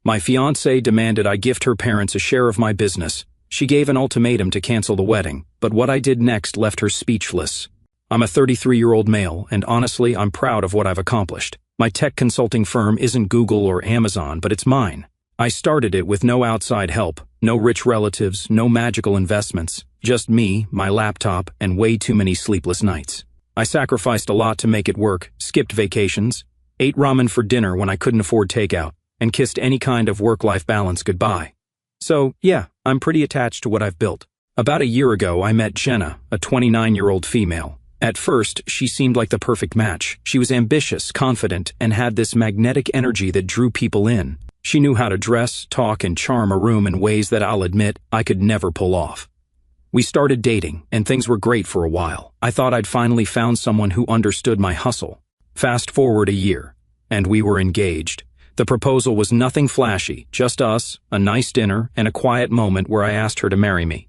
My fiancée demanded I gift her parents a share of my business. She gave an ultimatum to cancel the wedding, but what I did next left her speechless. I'm a 33-year-old male, and honestly, I'm proud of what I've accomplished. My tech consulting firm isn't Google or Amazon, but it's mine. I started it with no outside help, no rich relatives, no magical investments, just me, my laptop, and way too many sleepless nights. I sacrificed a lot to make it work, skipped vacations, ate ramen for dinner when I couldn't afford takeout, and kissed any kind of work-life balance goodbye. So, yeah, I'm pretty attached to what I've built. About a year ago, I met Jenna, a 29-year-old female. At first, she seemed like the perfect match. She was ambitious, confident, and had this magnetic energy that drew people in. She knew how to dress, talk, and charm a room in ways that I'll admit I could never pull off. We started dating, and things were great for a while. I thought I'd finally found someone who understood my hustle. Fast forward a year, and we were engaged. The proposal was nothing flashy, just us, a nice dinner, and a quiet moment where I asked her to marry me.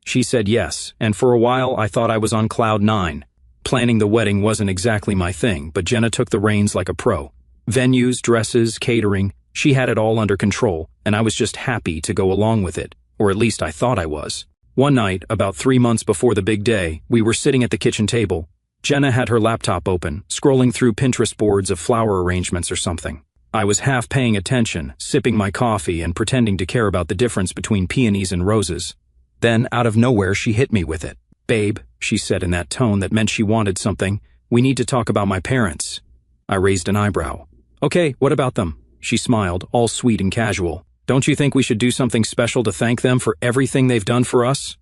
She said yes, and for a while I thought I was on cloud 9. Planning the wedding wasn't exactly my thing, but Jenna took the reins like a pro. Venues, dresses, catering, she had it all under control, and I was just happy to go along with it, or at least I thought I was. One night, about 3 months before the big day, we were sitting at the kitchen table. Jenna had her laptop open, scrolling through Pinterest boards of flower arrangements or something. I was half paying attention, sipping my coffee and pretending to care about the difference between peonies and roses. Then, out of nowhere, she hit me with it. "Babe," she said in that tone that meant she wanted something, "we need to talk about my parents." I raised an eyebrow. "Okay, what about them?" She smiled, all sweet and casual. "Don't you think we should do something special to thank them for everything they've done for us?"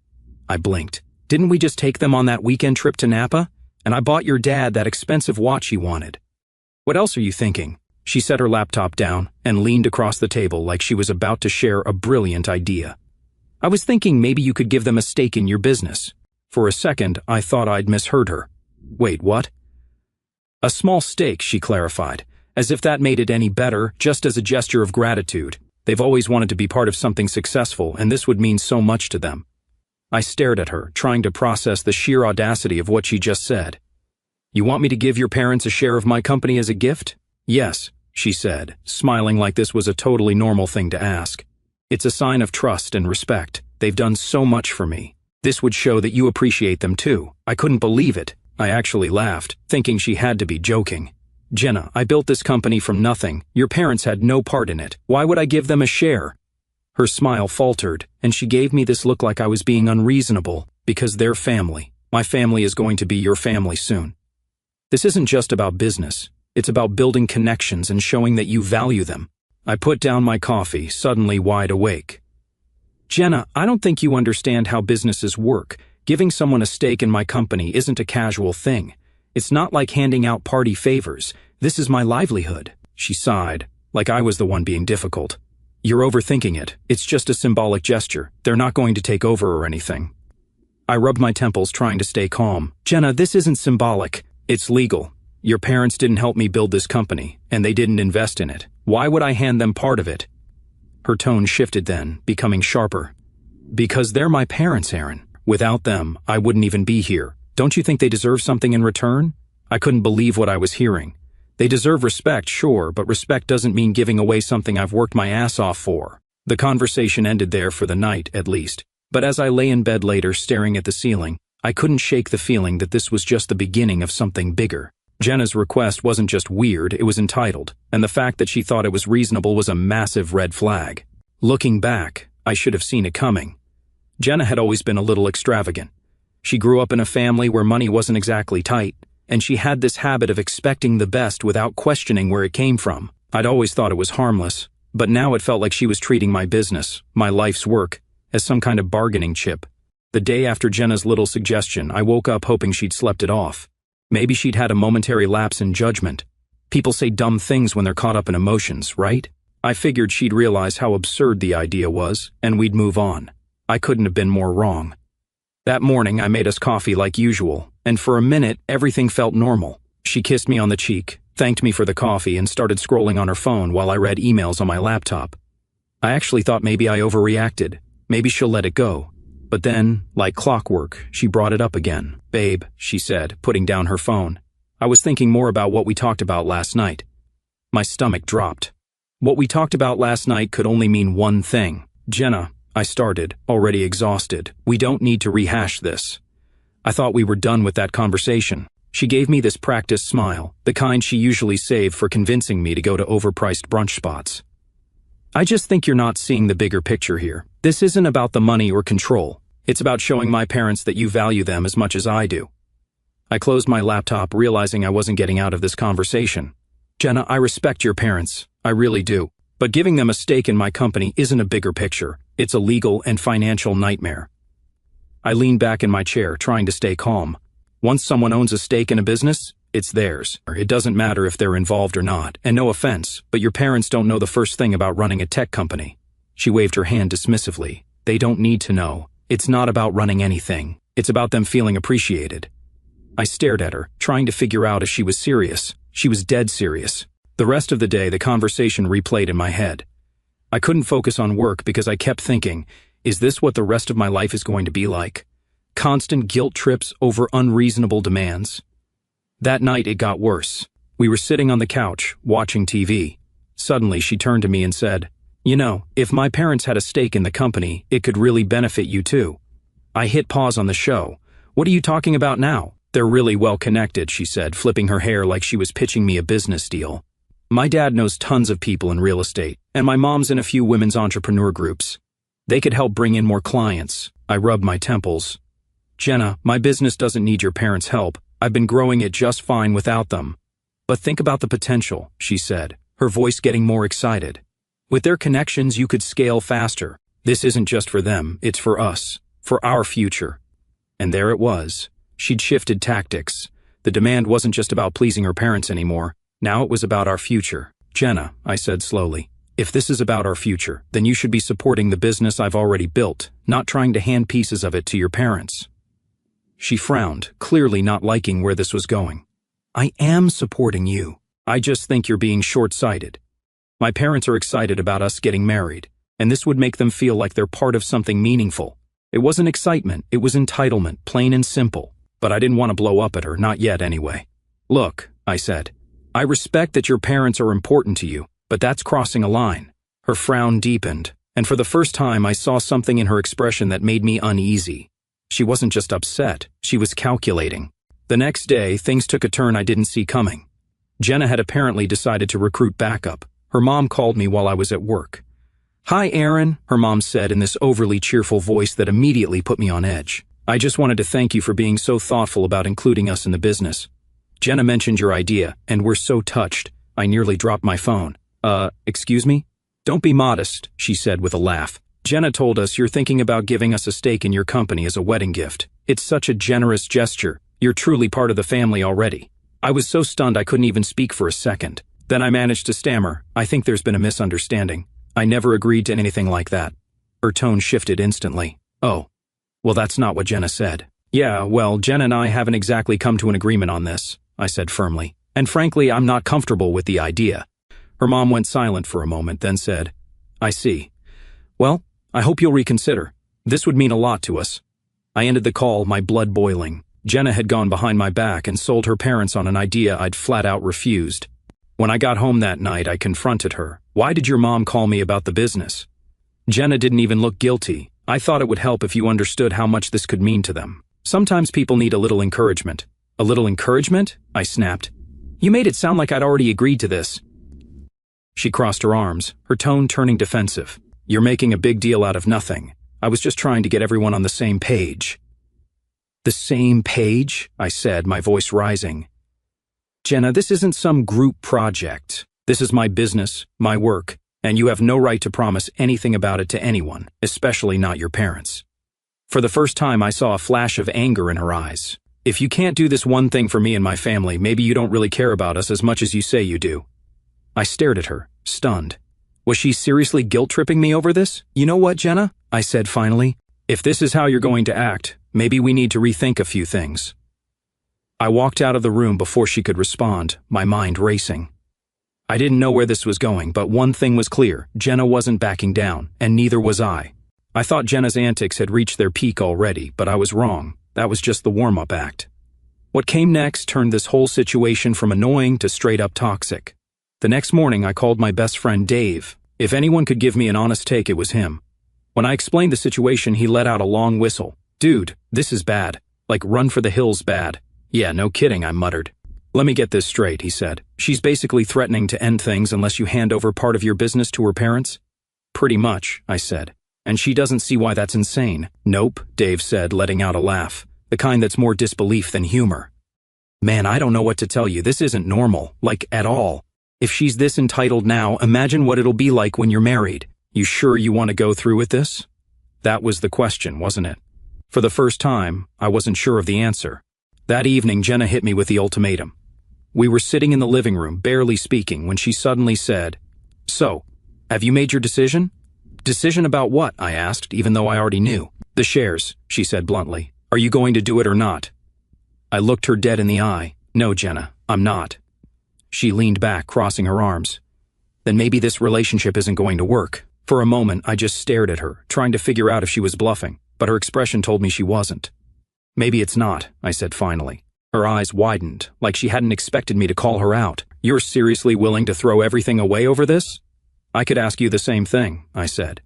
I blinked. "Didn't we just take them on that weekend trip to Napa? And I bought your dad that expensive watch he wanted. What else are you thinking?" She set her laptop down and leaned across the table like she was about to share a brilliant idea. "I was thinking maybe you could give them a stake in your business." For a second, I thought I'd misheard her. "Wait, what?" "A small stake," she clarified, as if that made it any better, just as a gesture of gratitude. They've always wanted to be part of something successful, and this would mean so much to them. I stared at her, trying to process the sheer audacity of what she just said. "You want me to give your parents a share of my company as a gift?" "Yes," she said, smiling like this was a totally normal thing to ask. "It's a sign of trust and respect. They've done so much for me. This would show that you appreciate them too." I couldn't believe it. I actually laughed, thinking she had to be joking. "Jenna, I built this company from nothing. Your parents had no part in it. Why would I give them a share?" Her smile faltered, and she gave me this look like I was being unreasonable, because they're family. My family is going to be your family soon. This isn't just about business. It's about building connections and showing that you value them. I put down my coffee, suddenly wide awake. "Jenna, I don't think you understand how businesses work. Giving someone a stake in my company isn't a casual thing. It's not like handing out party favors. This is my livelihood." She sighed, like I was the one being difficult. "You're overthinking it. It's just a symbolic gesture. They're not going to take over or anything." I rubbed my temples, trying to stay calm. "Jenna, this isn't symbolic. It's legal. Your parents didn't help me build this company, and they didn't invest in it. Why would I hand them part of it?" Her tone shifted then, becoming sharper. "Because they're my parents, Aaron. Without them, I wouldn't even be here. Don't you think they deserve something in return?" I couldn't believe what I was hearing. They deserve respect, sure, but respect doesn't mean giving away something I've worked my ass off for. The conversation ended there for the night, at least. But as I lay in bed later staring at the ceiling, I couldn't shake the feeling that this was just the beginning of something bigger. Jenna's request wasn't just weird, it was entitled, and the fact that she thought it was reasonable was a massive red flag. Looking back, I should have seen it coming. Jenna had always been a little extravagant. She grew up in a family where money wasn't exactly tight, and she had this habit of expecting the best without questioning where it came from. I'd always thought it was harmless, but now it felt like she was treating my business, my life's work, as some kind of bargaining chip. The day after Jenna's little suggestion, I woke up hoping she'd slept it off. Maybe she'd had a momentary lapse in judgment. People say dumb things when they're caught up in emotions, right? I figured she'd realize how absurd the idea was, and we'd move on. I couldn't have been more wrong. That morning, I made us coffee like usual, and for a minute, everything felt normal. She kissed me on the cheek, thanked me for the coffee, and started scrolling on her phone while I read emails on my laptop. I actually thought maybe I overreacted. Maybe she'll let it go. But then, like clockwork, she brought it up again. "Babe," she said, putting down her phone. "I was thinking more about what we talked about last night." My stomach dropped. What we talked about last night could only mean one thing. Jenna, I started, already exhausted. We don't need to rehash this. I thought we were done with that conversation. She gave me this practiced smile, the kind she usually saved for convincing me to go to overpriced brunch spots. I just think you're not seeing the bigger picture here. This isn't about the money or control. It's about showing my parents that you value them as much as I do. I closed my laptop, realizing I wasn't getting out of this conversation. Jenna, I respect your parents. I really do. But giving them a stake in my company isn't a bigger picture. It's a legal and financial nightmare. I leaned back in my chair, trying to stay calm. Once someone owns a stake in a business, it's theirs. It doesn't matter if they're involved or not. And no offense, but your parents don't know the first thing about running a tech company. She waved her hand dismissively. They don't need to know. It's not about running anything. It's about them feeling appreciated. I stared at her, trying to figure out if she was serious. She was dead serious. The rest of the day, the conversation replayed in my head. I couldn't focus on work because I kept thinking, is this what the rest of my life is going to be like? Constant guilt trips over unreasonable demands. That night it got worse. We were sitting on the couch, watching TV. Suddenly she turned to me and said, "You know, if my parents had a stake in the company, it could really benefit you too." I hit pause on the show. "What are you talking about now?" "They're really well connected," she said, flipping her hair like she was pitching me a business deal. "My dad knows tons of people in real estate, and my mom's in a few women's entrepreneur groups. They could help bring in more clients." I rubbed my temples. "Jenna, my business doesn't need your parents' help. I've been growing it just fine without them." "But think about the potential," she said, her voice getting more excited. "With their connections, you could scale faster. This isn't just for them, it's for us, for our future." And there it was. She'd shifted tactics. The demand wasn't just about pleasing her parents anymore. Now it was about our future. "Jenna," I said slowly, "if this is about our future, then you should be supporting the business I've already built, not trying to hand pieces of it to your parents." She frowned, clearly not liking where this was going. "I am supporting you. I just think you're being short-sighted. My parents are excited about us getting married, and this would make them feel like they're part of something meaningful. It wasn't excitement, it was entitlement, plain and simple. But I didn't want to blow up at her, not yet anyway. "Look," I said, "I respect that your parents are important to you, but that's crossing a line." Her frown deepened, and for the first time I saw something in her expression that made me uneasy. She wasn't just upset, she was calculating. The next day, things took a turn I didn't see coming. Jenna had apparently decided to recruit backup. Her mom called me while I was at work. "Hi, Aaron," her mom said in this overly cheerful voice that immediately put me on edge. "I just wanted to thank you for being so thoughtful about including us in the business. Jenna mentioned your idea, and we're so touched, I nearly dropped my phone." Excuse me?" "Don't be modest," she said with a laugh. "Jenna told us you're thinking about giving us a stake in your company as a wedding gift. It's such a generous gesture. You're truly part of the family already." I was so stunned I couldn't even speak for a second. Then I managed to stammer, "I think there's been a misunderstanding. I never agreed to anything like that." Her tone shifted instantly. "Oh. Well, that's not what Jenna said." "Yeah, well, Jenna and I haven't exactly come to an agreement on this," I said firmly. "And frankly, I'm not comfortable with the idea." Her mom went silent for a moment, then said, "I see. Well, I hope you'll reconsider. This would mean a lot to us." I ended the call, my blood boiling. Jenna had gone behind my back and sold her parents on an idea I'd flat out refused. When I got home that night, I confronted her. "Why did your mom call me about the business?" Jenna didn't even look guilty. "I thought it would help if you understood how much this could mean to them. Sometimes people need a little encouragement." "A little encouragement?" I snapped. "You made it sound like I'd already agreed to this." She crossed her arms, her tone turning defensive. "You're making a big deal out of nothing. I was just trying to get everyone on the same page." "The same page?" I said, my voice rising. "Jenna, this isn't some group project. This is my business, my work, and you have no right to promise anything about it to anyone, especially not your parents." For the first time, I saw a flash of anger in her eyes. "If you can't do this one thing for me and my family, maybe you don't really care about us as much as you say you do." I stared at her, stunned. Was she seriously guilt-tripping me over this? "You know what, Jenna?" I said finally. "If this is how you're going to act, maybe we need to rethink a few things." I walked out of the room before she could respond, my mind racing. I didn't know where this was going, but one thing was clear: Jenna wasn't backing down, and neither was I. I thought Jenna's antics had reached their peak already, but I was wrong. That was just the warm-up act. What came next turned this whole situation from annoying to straight-up toxic. The next morning, I called my best friend Dave. If anyone could give me an honest take, it was him. When I explained the situation, he let out a long whistle. Dude, this is bad. Like run for the hills bad. Yeah, no kidding, I muttered. Let me get this straight, he said. She's basically threatening to end things unless you hand over part of your business to her parents? Pretty much, I said. And she doesn't see why that's insane. Nope, Dave said, letting out a laugh. The kind that's more disbelief than humor. Man, I don't know what to tell you. This isn't normal. Like, at all. If she's this entitled now, imagine what it'll be like when you're married. You sure you want to go through with this? That was the question, wasn't it? For the first time, I wasn't sure of the answer. That evening, Jenna hit me with the ultimatum. We were sitting in the living room, barely speaking, when she suddenly said, "So, have you made your decision?" "Decision about what?" I asked, even though I already knew. "The shares," she said bluntly. "Are you going to do it or not?" I looked her dead in the eye. "No, Jenna, I'm not." She leaned back, crossing her arms. "Then maybe this relationship isn't going to work." For a moment, I just stared at her, trying to figure out if she was bluffing, but her expression told me she wasn't. "Maybe it's not," I said finally. Her eyes widened, like she hadn't expected me to call her out. "You're seriously willing to throw everything away over this?" "I could ask you the same thing," I said.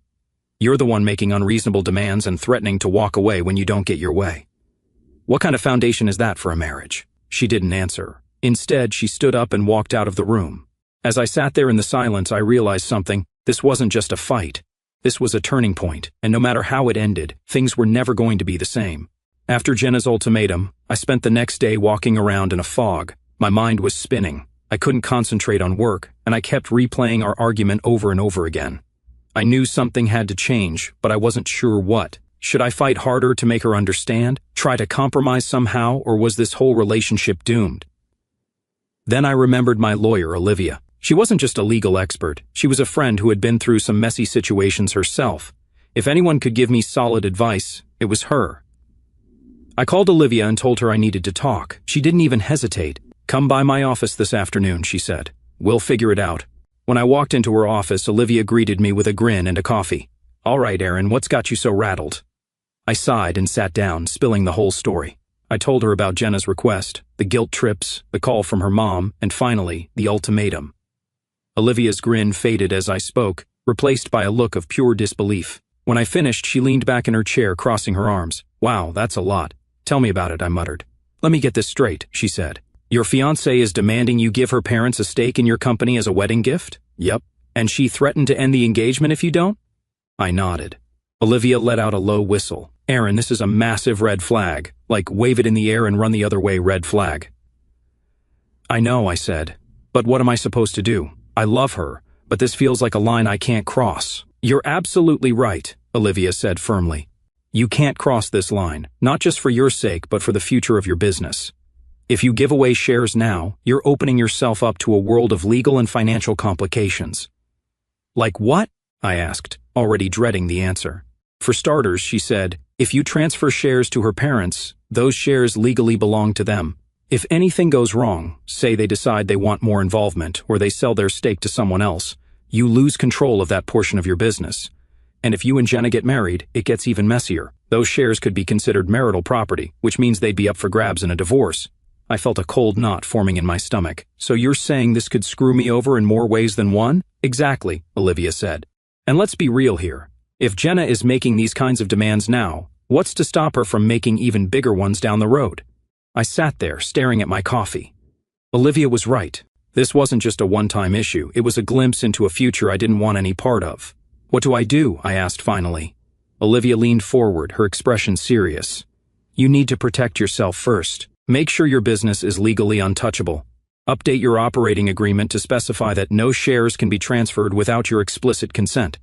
"You're the one making unreasonable demands and threatening to walk away when you don't get your way. What kind of foundation is that for a marriage?" She didn't answer. Instead, she stood up and walked out of the room. As I sat there in the silence, I realized something. This wasn't just a fight. This was a turning point, and no matter how it ended, things were never going to be the same. After Jenna's ultimatum, I spent the next day walking around in a fog. My mind was spinning. I couldn't concentrate on work, and I kept replaying our argument over and over again. I knew something had to change, but I wasn't sure what. Should I fight harder to make her understand? Try to compromise somehow, or was this whole relationship doomed? Then I remembered my lawyer, Olivia. She wasn't just a legal expert. She was a friend who had been through some messy situations herself. If anyone could give me solid advice, it was her. I called Olivia and told her I needed to talk. She didn't even hesitate. "Come by my office this afternoon," she said. "We'll figure it out." When I walked into her office, Olivia greeted me with a grin and a coffee. "All right, Aaron, what's got you so rattled?" I sighed and sat down, spilling the whole story. I told her about Jenna's request, the guilt trips, the call from her mom, and finally, the ultimatum. Olivia's grin faded as I spoke, replaced by a look of pure disbelief. When I finished, she leaned back in her chair, crossing her arms. "Wow, that's a lot. Tell me about it," I muttered. "Let me get this straight," she said. "Your fiancée is demanding you give her parents a stake in your company as a wedding gift?" "Yep. And she threatened to end the engagement if you don't?" I nodded. Olivia let out a low whistle. "Aaron, this is a massive red flag. Like, wave it in the air and run the other way, red flag." "I know," I said. "But what am I supposed to do? I love her, but this feels like a line I can't cross." "You're absolutely right," Olivia said firmly. "You can't cross this line, not just for your sake, but for the future of your business. If you give away shares now, you're opening yourself up to a world of legal and financial complications." "Like what?" I asked, already dreading the answer. "For starters," she said, "if you transfer shares to her parents, those shares legally belong to them. If anything goes wrong, say they decide they want more involvement or they sell their stake to someone else, you lose control of that portion of your business. And if you and Jenna get married, it gets even messier. Those shares could be considered marital property, which means they'd be up for grabs in a divorce." I felt a cold knot forming in my stomach. "So you're saying this could screw me over in more ways than one?" "Exactly," Olivia said. "And let's be real here. If Jenna is making these kinds of demands now, what's to stop her from making even bigger ones down the road?" I sat there, staring at my coffee. Olivia was right. This wasn't just a one-time issue. It was a glimpse into a future I didn't want any part of. "What do I do?" I asked finally. Olivia leaned forward, her expression serious. "You need to protect yourself first. Make sure your business is legally untouchable. Update your operating agreement to specify that no shares can be transferred without your explicit consent.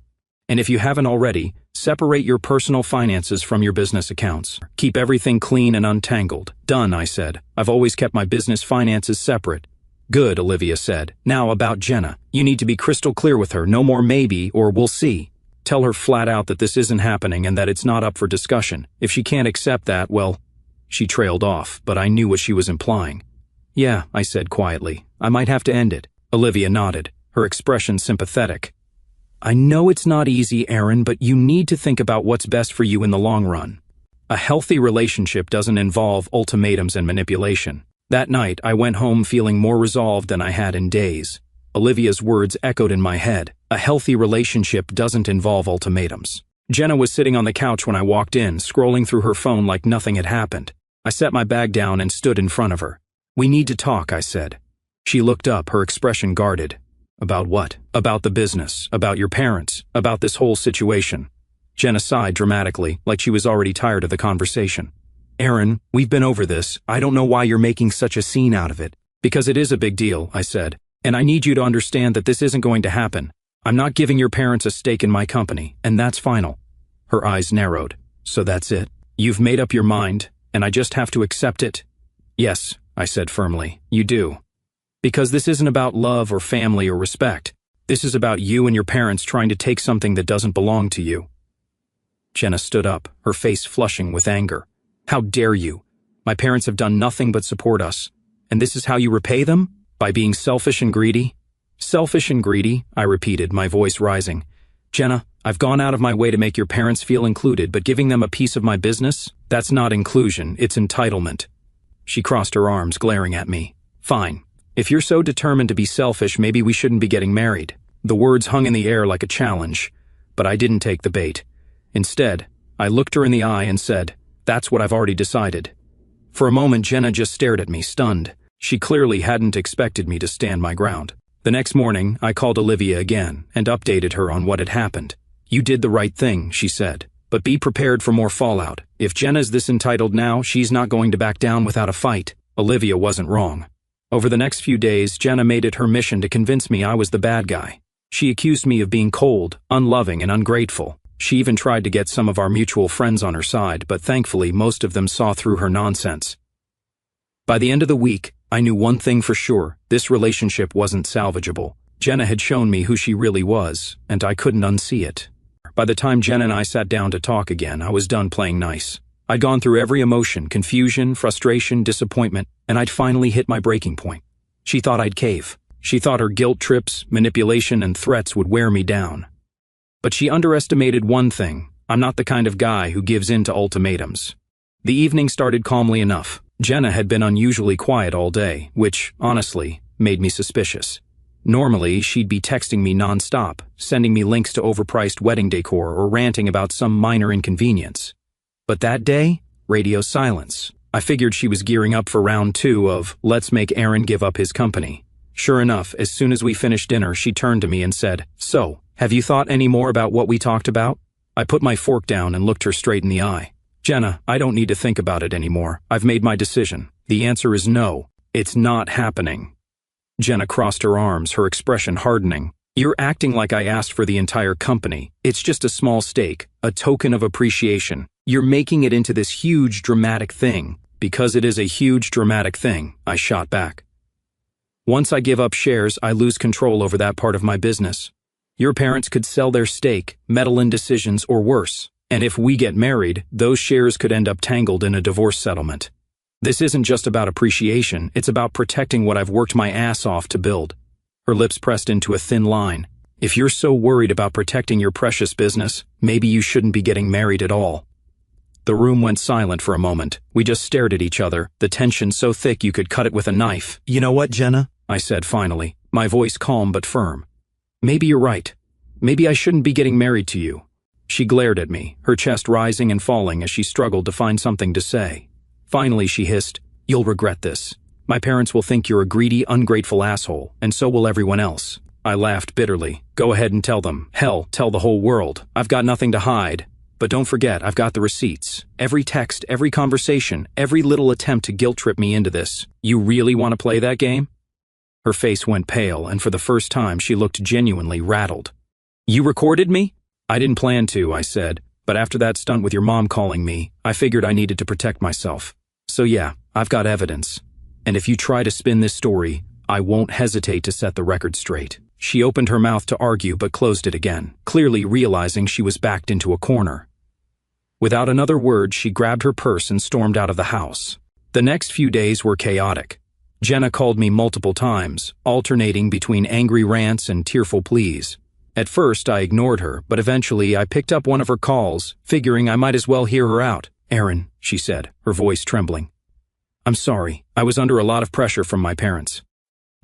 And if you haven't already, separate your personal finances from your business accounts. Keep everything clean and untangled." "Done," I said. "I've always kept my business finances separate." "Good," Olivia said. "Now about Jenna. You need to be crystal clear with her. No more maybe or we'll see. Tell her flat out that this isn't happening and that it's not up for discussion. If she can't accept that, well..." She trailed off, but I knew what she was implying. "Yeah," I said quietly. "I might have to end it." Olivia nodded, her expression sympathetic. "I know it's not easy, Aaron, but you need to think about what's best for you in the long run. A healthy relationship doesn't involve ultimatums and manipulation." That night, I went home feeling more resolved than I had in days. Olivia's words echoed in my head. A healthy relationship doesn't involve ultimatums. Jenna was sitting on the couch when I walked in, scrolling through her phone like nothing had happened. I set my bag down and stood in front of her. "We need to talk," I said. She looked up, her expression guarded. "About what?" "About the business, about your parents, about this whole situation." Jenna sighed dramatically, like she was already tired of the conversation. "Aaron, we've been over this. I don't know why you're making such a scene out of it." "Because it is a big deal," I said. "And I need you to understand that this isn't going to happen. I'm not giving your parents a stake in my company, and that's final." Her eyes narrowed. "So that's it? You've made up your mind, and I just have to accept it?" "Yes," I said firmly, "you do. Because this isn't about love or family or respect. This is about you and your parents trying to take something that doesn't belong to you." Jenna stood up, her face flushing with anger. "How dare you? My parents have done nothing but support us. And this is how you repay them? By being selfish and greedy?" "Selfish and greedy," I repeated, my voice rising. "Jenna, I've gone out of my way to make your parents feel included, but giving them a piece of my business? That's not inclusion, it's entitlement." She crossed her arms, glaring at me. "Fine. If you're so determined to be selfish, maybe we shouldn't be getting married." The words hung in the air like a challenge, but I didn't take the bait. Instead, I looked her in the eye and said, "That's what I've already decided." For a moment, Jenna just stared at me, stunned. She clearly hadn't expected me to stand my ground. The next morning, I called Olivia again and updated her on what had happened. "You did the right thing," she said, "but be prepared for more fallout. If Jenna's this entitled now, she's not going to back down without a fight." Olivia wasn't wrong. Over the next few days, Jenna made it her mission to convince me I was the bad guy. She accused me of being cold, unloving, and ungrateful. She even tried to get some of our mutual friends on her side, but thankfully most of them saw through her nonsense. By the end of the week, I knew one thing for sure: this relationship wasn't salvageable. Jenna had shown me who she really was, and I couldn't unsee it. By the time Jenna and I sat down to talk again, I was done playing nice. I'd gone through every emotion: confusion, frustration, disappointment, and I'd finally hit my breaking point. She thought I'd cave. She thought her guilt trips, manipulation, and threats would wear me down. But she underestimated one thing: I'm not the kind of guy who gives in to ultimatums. The evening started calmly enough. Jenna had been unusually quiet all day, which, honestly, made me suspicious. Normally, she'd be texting me nonstop, sending me links to overpriced wedding decor or ranting about some minor inconvenience. But that day, radio silence. I figured she was gearing up for round 2 of "Let's make Aaron give up his company." Sure enough, as soon as we finished dinner, she turned to me and said, "So, have you thought any more about what we talked about?" I put my fork down and looked her straight in the eye. "Jenna, I don't need to think about it anymore. I've made my decision. The answer is no. It's not happening." Jenna crossed her arms, her expression hardening. "You're acting like I asked for the entire company. It's just a small stake, a token of appreciation. You're making it into this huge, dramatic thing." "Because it is a huge, dramatic thing," I shot back. "Once I give up shares, I lose control over that part of my business. Your parents could sell their stake, meddle in decisions, or worse. And if we get married, those shares could end up tangled in a divorce settlement. This isn't just about appreciation, it's about protecting what I've worked my ass off to build." Her lips pressed into a thin line. "If you're so worried about protecting your precious business, maybe you shouldn't be getting married at all." The room went silent for a moment. We just stared at each other, the tension so thick you could cut it with a knife. "You know what, Jenna?" I said finally, my voice calm but firm. "Maybe you're right. Maybe I shouldn't be getting married to you." She glared at me, her chest rising and falling as she struggled to find something to say. Finally she hissed, "You'll regret this. My parents will think you're a greedy, ungrateful asshole, and so will everyone else." I laughed bitterly. "Go ahead and tell them. Hell, tell the whole world. I've got nothing to hide. But don't forget, I've got the receipts. Every text, every conversation, every little attempt to guilt-trip me into this. You really want to play that game?" Her face went pale, and for the first time she looked genuinely rattled. "You recorded me?" "I didn't plan to," I said, "but after that stunt with your mom calling me, I figured I needed to protect myself. So yeah, I've got evidence. And if you try to spin this story, I won't hesitate to set the record straight." She opened her mouth to argue but closed it again, clearly realizing she was backed into a corner. Without another word, she grabbed her purse and stormed out of the house. The next few days were chaotic. Jenna called me multiple times, alternating between angry rants and tearful pleas. At first, I ignored her, but eventually I picked up one of her calls, figuring I might as well hear her out. "Aaron," she said, her voice trembling. "I'm sorry. I was under a lot of pressure from my parents."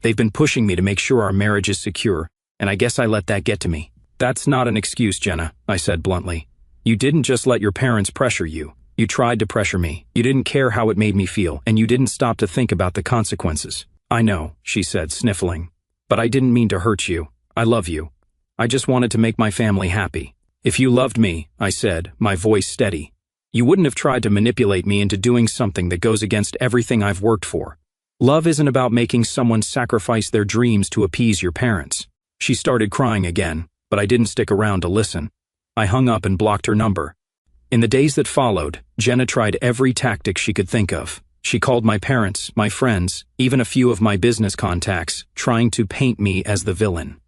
They've been pushing me to make sure our marriage is secure, and I guess I let that get to me. That's not an excuse, Jenna, I said bluntly. You didn't just let your parents pressure you. You tried to pressure me. You didn't care how it made me feel, and you didn't stop to think about the consequences. I know, she said, sniffling. But I didn't mean to hurt you. I love you. I just wanted to make my family happy. If you loved me, I said, my voice steady, you wouldn't have tried to manipulate me into doing something that goes against everything I've worked for. Love isn't about making someone sacrifice their dreams to appease your parents. She started crying again, but I didn't stick around to listen. I hung up and blocked her number. In the days that followed, Jenna tried every tactic she could think of. She called my parents, my friends, even a few of my business contacts, trying to paint me as the villain.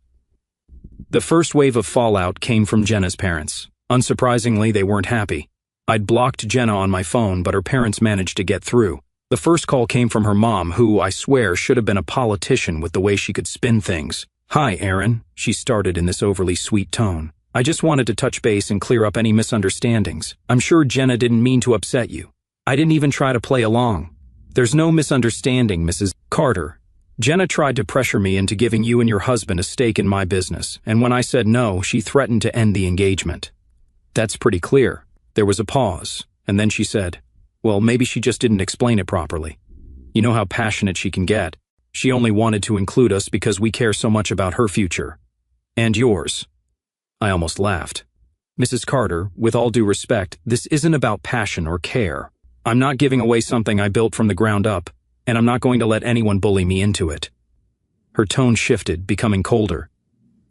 The first wave of fallout came from Jenna's parents. Unsurprisingly, they weren't happy. I'd blocked Jenna on my phone, but her parents managed to get through. The first call came from her mom, who, I swear, should have been a politician with the way she could spin things. Hi, Aaron, she started in this overly sweet tone. I just wanted to touch base and clear up any misunderstandings. I'm sure Jenna didn't mean to upset you. I didn't even try to play along. There's no misunderstanding, Mrs. Carter. Jenna tried to pressure me into giving you and your husband a stake in my business, and when I said no, she threatened to end the engagement. That's pretty clear. There was a pause, and then she said, well, maybe she just didn't explain it properly. You know how passionate she can get. She only wanted to include us because we care so much about her future. And yours. I almost laughed. Mrs. Carter, with all due respect, this isn't about passion or care. I'm not giving away something I built from the ground up, and I'm not going to let anyone bully me into it. Her tone shifted, becoming colder.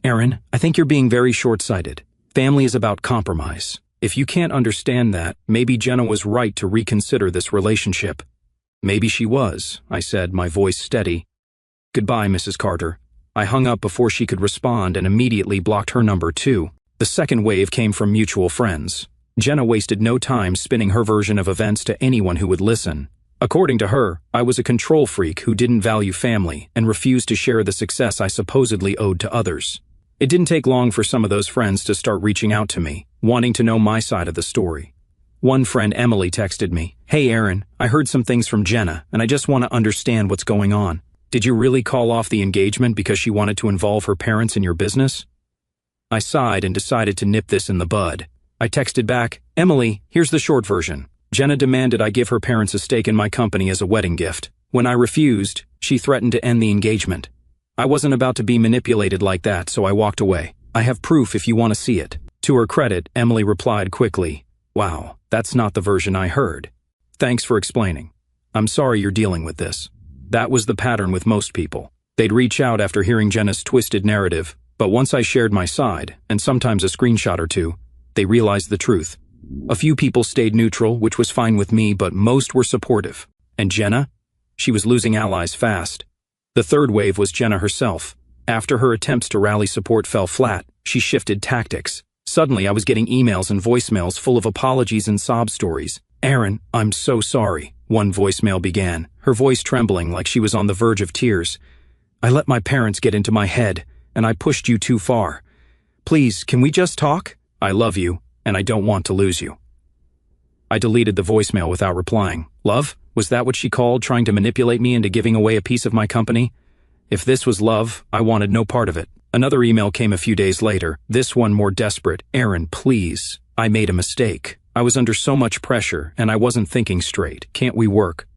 Aaron, I think you're being very short-sighted. Family is about compromise. If you can't understand that, maybe Jenna was right to reconsider this relationship. Maybe she was, I said, my voice steady. Goodbye, Mrs. Carter. I hung up before she could respond and immediately blocked her number too. The second wave came from mutual friends. Jenna wasted no time spinning her version of events to anyone who would listen. According to her, I was a control freak who didn't value family and refused to share the success I supposedly owed to others. It didn't take long for some of those friends to start reaching out to me, wanting to know my side of the story. One friend, Emily, texted me, Hey Aaron, I heard some things from Jenna, and I just want to understand what's going on. Did you really call off the engagement because she wanted to involve her parents in your business? I sighed and decided to nip this in the bud. I texted back, Emily, here's the short version. Jenna demanded I give her parents a stake in my company as a wedding gift. When I refused, she threatened to end the engagement. I wasn't about to be manipulated like that, so I walked away. I have proof if you want to see it. To her credit, Emily replied quickly, Wow, that's not the version I heard. Thanks for explaining. I'm sorry you're dealing with this. That was the pattern with most people. They'd reach out after hearing Jenna's twisted narrative, but once I shared my side, and sometimes a screenshot or two, they realized the truth. A few people stayed neutral, which was fine with me, but most were supportive. And Jenna? She was losing allies fast. The third wave was Jenna herself. After her attempts to rally support fell flat, she shifted tactics. Suddenly, I was getting emails and voicemails full of apologies and sob stories. Aaron, I'm so sorry, one voicemail began, her voice trembling like she was on the verge of tears. I let my parents get into my head, and I pushed you too far. Please, can we just talk? I love you, and I don't want to lose you. I deleted the voicemail without replying. Love? Was that what she called, trying to manipulate me into giving away a piece of my company? If this was love, I wanted no part of it. Another email came a few days later, this one more desperate. Aaron, please. I made a mistake. I was under so much pressure, and I wasn't thinking straight. Can't we work?